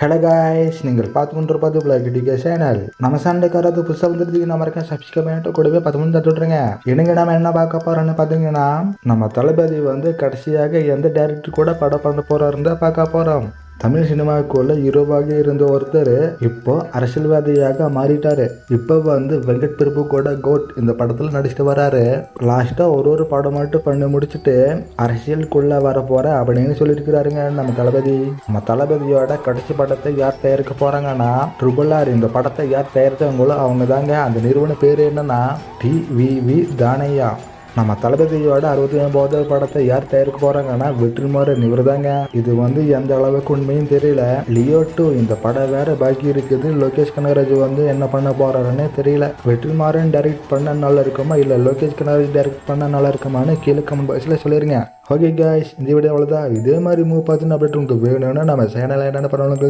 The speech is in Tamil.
ஹலோ காய்ஸ், நீங்கள் பார்த்து கொண்டிருப்பது பிளாக் சேனல். நம்ம சேனலுக்கு வராது புதுசாக வந்துருக்கு. நம்ம இருக்க சப்ஸ்கிரைப் பண்ணிட்டு கூடவே 10 தட்டு விட்ருங்க. இன்னைக்கு நம்ம என்ன பார்க்க போறோம்னு பார்த்தீங்கன்னா, நம்ம தளபதி கடைசியாக எந்த டைரக்டர் கூட படம் பண்ண போறாருன்னு பார்க்க போறோம். தமிழ் சினிமாவுக்குள்ள ஹீரோவாக இருந்த ஒருத்தர் இப்போ அரசியல்வாதியாக மாறிட்டாரு. இப்போ வெங்கட் பிரபு கூட கோட் இந்த படத்துல நடிச்சுட்டு வராரு. லாஸ்டா ஒரு படம் மட்டும் பண்ணி முடிச்சுட்டு அரசியலுக்குள்ள வர போற அப்படின்னு சொல்லியிருக்கிறாருங்க நம்ம தளபதி. நம்ம தளபதியோட கடைசி படத்தை யார் தயாரிக்க போறாங்கன்னா RRR. இந்த படத்தை யார் தயாரித்தவங்களோ அவங்க தாங்க. அந்த நிறுவன பேரு என்னன்னா TVV தானையா. நம்ம தளபதியோட 69வது படத்தை யார் தயாரிக்க போறாங்கன்னா வெற்றிமாறன் இவர் தாங்க. இது எந்த அளவுக்கு உண்மையும் தெரியல. லியோ 2 இந்த படம் வேற பாக்கி இருக்குது. லோகேஷ் கனகராஜ் என்ன பண்ண போறாருன்னு தெரியல. வெற்றிமாறன் டைரக்ட் பண்ண நல்லா இருக்குமா இல்ல லோகேஷ் கனகராஜ் டைரக்ட் பண்ண நல்லா இருக்குமான்னு கீழே கமெண்ட் பாக்ஸ்ல சொல்லிருங்க. ஓகே காய்ஸ், இந்த வீடியோ அவ்வளவுதான். இதே மாதிரி மூவ் பார்த்து அப்டேட் உங்களுக்கு வேணும்னா நம்ம சேனலை என்னென்ன பண்ணணும்